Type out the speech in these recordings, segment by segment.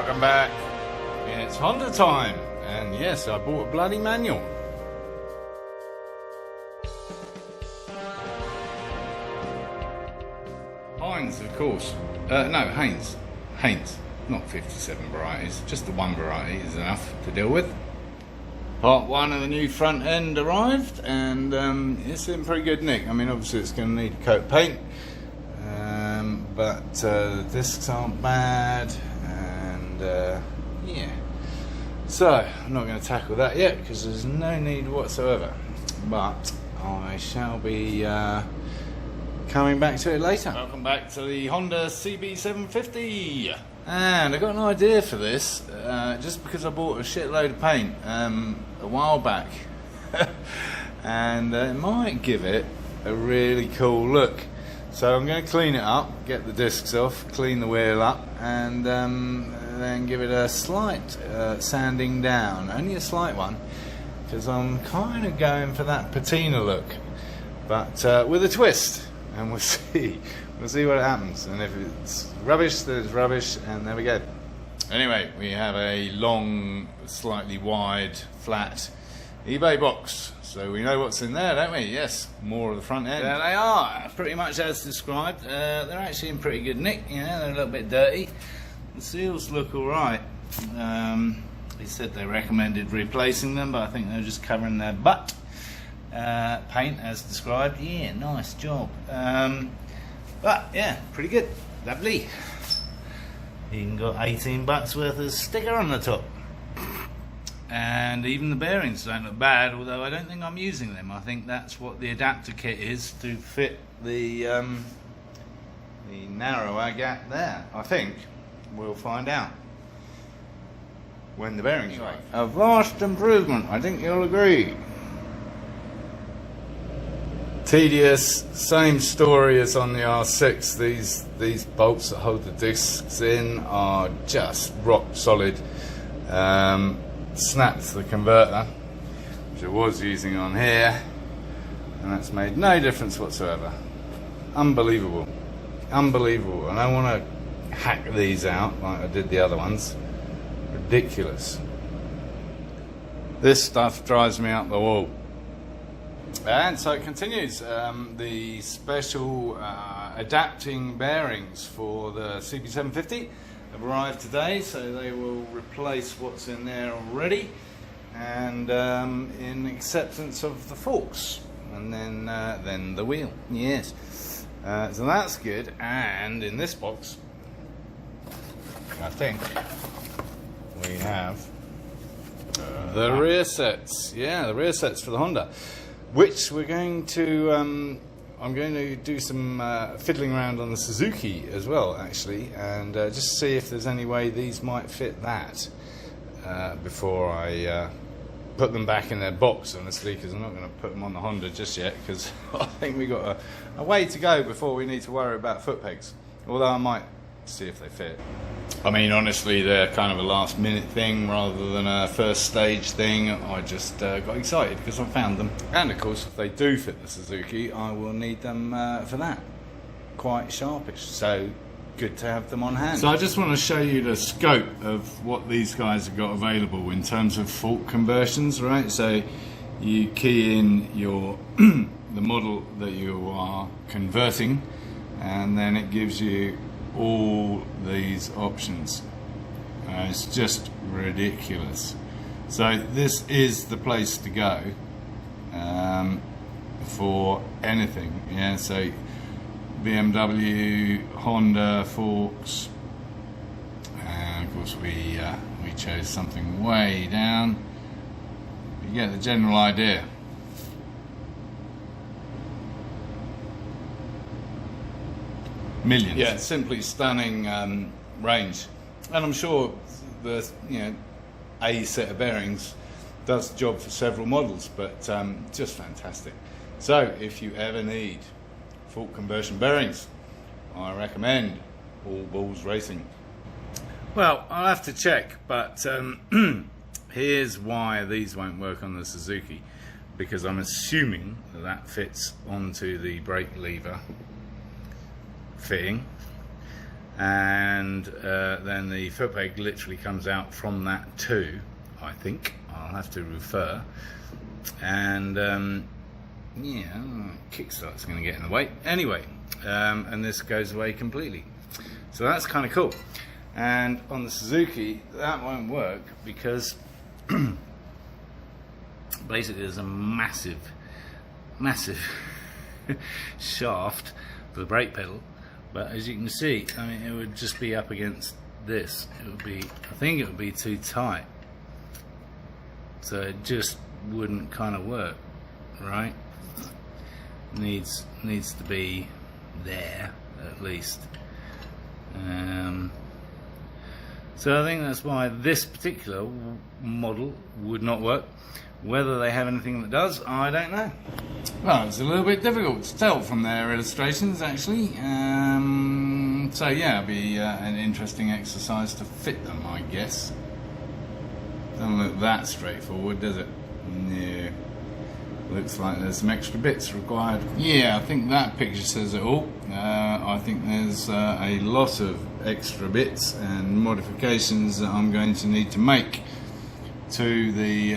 Welcome back. It's Honda time, and yes, I bought a bloody manual. Heinz, of course. No, Haynes. Haynes, not 57 varieties. Just the one variety is enough to deal with. Part 1 of the new front end arrived, and it's in pretty good nick. I mean, obviously it's going to need a coat of paint, but the discs aren't bad, and yeah. So I'm not going to tackle that yet because there's no need whatsoever. But I shall be coming back to it later. Welcome back to the Honda CB750. And I got an idea for this, just because I bought a shitload of paint a while back, and it might give it a really cool look. So I'm going to clean it up, get the discs off, clean the wheel up, and then give it a slight sanding down, only a slight one, because I'm kind of going for that patina look, but with a twist, and we'll see. We'll see what happens, and if it's rubbish, then it's rubbish, and there we go. Anyway, we have a long, slightly wide, flat eBay box, so we know what's in there, don't we? Yes, more of the front end. There they are, pretty much as described. They're actually in pretty good nick, you know, they're a little bit dirty. The seals look alright. They said they recommended replacing them, but I think they're just covering their butt. Paint as described, yeah, nice job. But yeah, pretty good, lovely. Even got 18 bucks worth of sticker on the top. And even the bearings don't look bad, although I don't think I'm using them. I think that's what the adapter kit is, to fit the narrower gap there. I think we'll find out when the bearings are. A vast improvement, I think you'll agree. Tedious, same story as on the R6. These bolts that hold the discs in are just rock solid. Snapped the converter, which I was using on here, and that's made no difference whatsoever. Unbelievable, unbelievable. And I want to hack these out like I did the other ones. Ridiculous. This stuff drives me up the wall. And so it continues. The special adapting bearings for the CB750 have arrived today, so they will replace what's in there already, and in acceptance of the forks, and then the wheel. Yes, so that's good. And in this box, I think we have the rear sets. Yeah, the rear sets for the Honda, which we're going to I'm going to do some fiddling around on the Suzuki as well, actually, and just see if there's any way these might fit that before I put them back in their box, honestly, because I'm not going to put them on the Honda just yet, because I think we've got a way to go before we need to worry about foot pegs, although I might see if they fit. I mean, honestly, they're kind of a last minute thing rather than a first stage thing. I just got excited because I found them. And of course, if they do fit the Suzuki, I will need them for that. Quite sharpish, so good to have them on hand. So I just want to show you the scope of what these guys have got available in terms of fault conversions, right? So you key in your the model that you are converting, and then it gives you all these options. It's just ridiculous. So this is the place to go for anything. Yeah, so BMW, Honda, forks, and of course we chose something way down. You get the general idea. Millions. Yeah, simply stunning range, and I'm sure the a set of bearings does the job for several models, but just fantastic. So if you ever need fault conversion bearings, I recommend All Balls Racing. Well, I'll have to check, but here's why these won't work on the Suzuki, because I'm assuming that fits onto the brake lever fitting, and then the foot peg literally comes out from that too, I think. I'll have to refer. And yeah, kickstart's going to get in the way anyway, and this goes away completely, so that's kind of cool. And on the Suzuki that won't work because basically there's a massive shaft for the brake pedal, but as you can see, I mean, it would just be up against this. It would be, I think it would be too tight, so it just wouldn't kind of work, right? Needs to be there at least. So I think that's why this particular model would not work. Whether they have anything that does, I don't know. Well, it's a little bit difficult to tell from their illustrations, actually. So yeah, it'll be an interesting exercise to fit them, I guess. Doesn't look that straightforward, does it? No. Looks like there's some extra bits required. Yeah, I think that picture says it all. I think there's a lot of extra bits and modifications that I'm going to need to make to the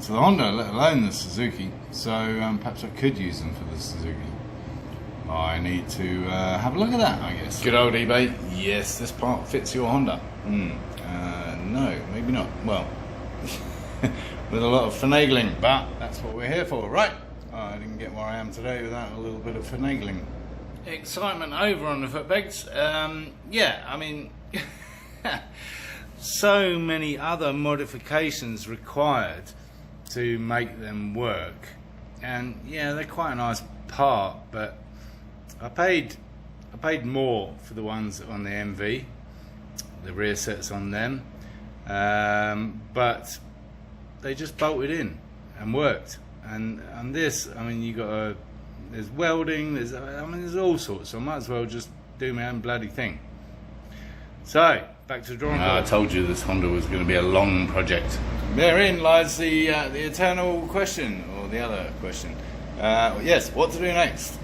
Honda, let alone the Suzuki. So perhaps I could use them for the Suzuki. I need to have a look at that, I guess. Good old eBay. Yes, this part fits your Honda. No, maybe not. Well, with a lot of finagling, but that's what we're here for, right? I didn't get where I am today without a little bit of finagling. Excitement over on the foot pegs. Yeah, I mean, so many other modifications required to make them work, and yeah, they're quite a nice part, but I paid more for the ones on the MV, the rear sets on them, but they just bolted in and worked. And this, I mean, there's welding, there's all sorts, so I might as well just do my own bloody thing. So, back to the drawing board. I told you this Honda was going to be a long project. Therein lies the eternal question, or the other question. Yes, what to do next?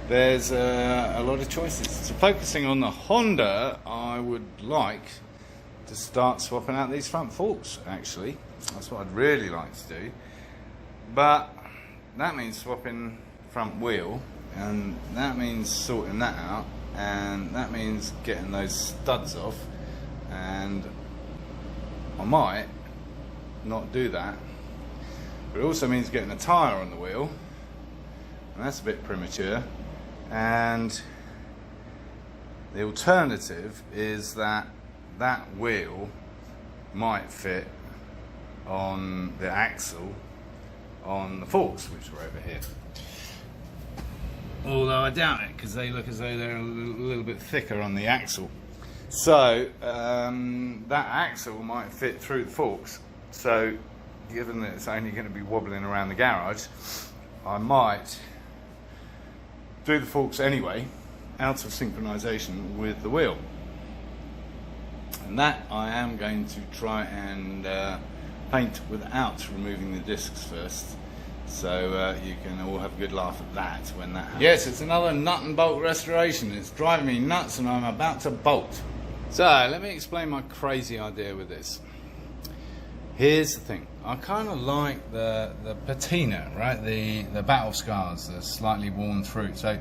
There's a lot of choices. So focusing on the Honda, I would like to start swapping out these front forks, actually. That's what I'd really like to do. But that means swapping front wheel, and that means sorting that out, and that means getting those studs off, and I might not do that. But it also means getting a tyre on the wheel, and that's a bit premature. And the alternative is that wheel might fit on the axle on the forks, which are over here. Although I doubt it, because they look as though they're a little bit thicker on the axle. So that axle might fit through the forks. So given that it's only going to be wobbling around the garage, I might do the forks anyway, out of synchronization with the wheel. And that I am going to try and paint without removing the discs first, so you can all have a good laugh at that when that happens. Yes, it's another nut and bolt restoration. It's driving me nuts and I'm about to bolt. So let me explain my crazy idea with this. Here's the thing, I kind of like the patina, right? The battle scars, the slightly worn through. So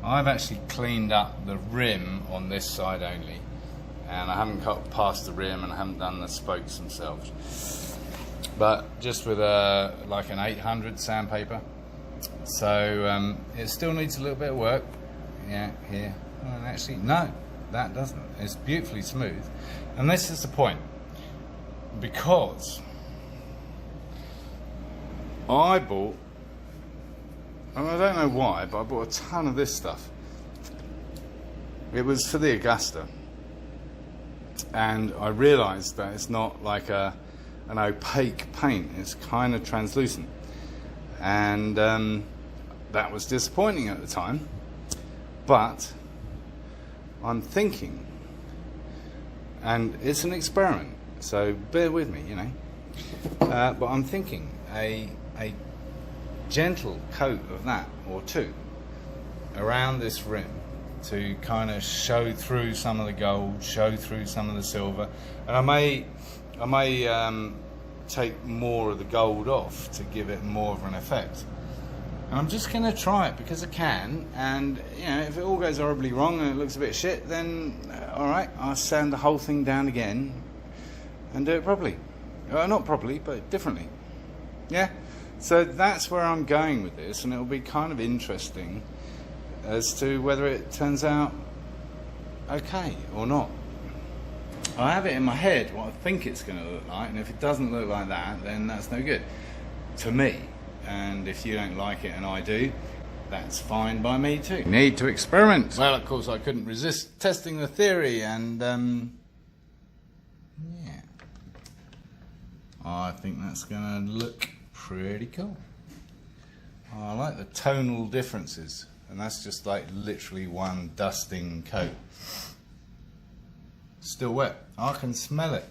I've actually cleaned up the rim on this side only, and I haven't cut past the rim, and I haven't done the spokes themselves. But just with like an 800 sandpaper. So it still needs a little bit of work. Yeah, here. Well, actually, no, that doesn't. It's beautifully smooth. And this is the point. Because I bought, and I don't know why, but I bought a ton of this stuff. It was for the Augusta, and I realised that it's not like an opaque paint, it's kind of translucent, and that was disappointing at the time. But I'm thinking, and it's an experiment, so bear with me, you know, but I'm thinking a gentle coat of that or two around this rim to kind of show through some of the gold, show through some of the silver, and I may take more of the gold off to give it more of an effect. And I'm just going to try it because I can, and you know, if it all goes horribly wrong and it looks a bit shit, then alright, I'll sand the whole thing down again and do it properly. Not properly, but differently. Yeah? So that's where I'm going with this, and it'll be kind of interesting as to whether it turns out okay or not. I have it in my head what I think it's going to look like, and if it doesn't look like that, then that's no good to me. And if you don't like it and I do, that's fine by me too. Need to experiment. Well, of course, I couldn't resist testing the theory, and yeah, I think that's going to look pretty cool. I like the tonal differences, and that's just like literally one dusting coat. Still wet. I can smell it.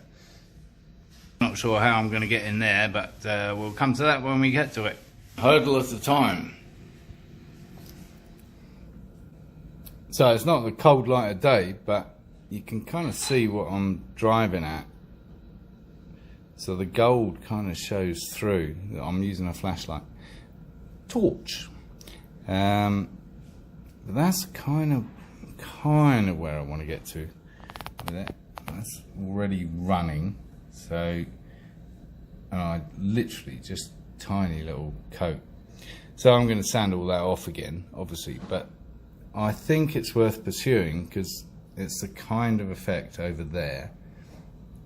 Not sure how I'm going to get in there, but we'll come to that when we get to it. Hurdle at a time. So it's not the cold light of day, but you can kind of see what I'm driving at. So the gold kind of shows through. I'm using a flashlight. Torch. But that's kind of where I want to get to with it. That's already running. So, and I literally just tiny little coat. So I'm going to sand all that off again, obviously, but I think it's worth pursuing because it's the kind of effect over there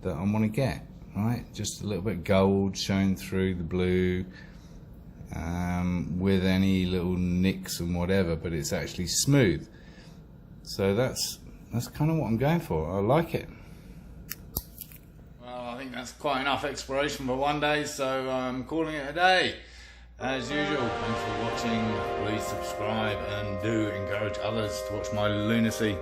that I want to get, right? Just a little bit of gold showing through the blue, with any little nicks and whatever, but it's actually smooth. So that's kind of what I'm going for. I like it. I think that's quite enough exploration for one day, so I'm calling it a day. As usual, thanks for watching. Please subscribe and do encourage others to watch my lunacy.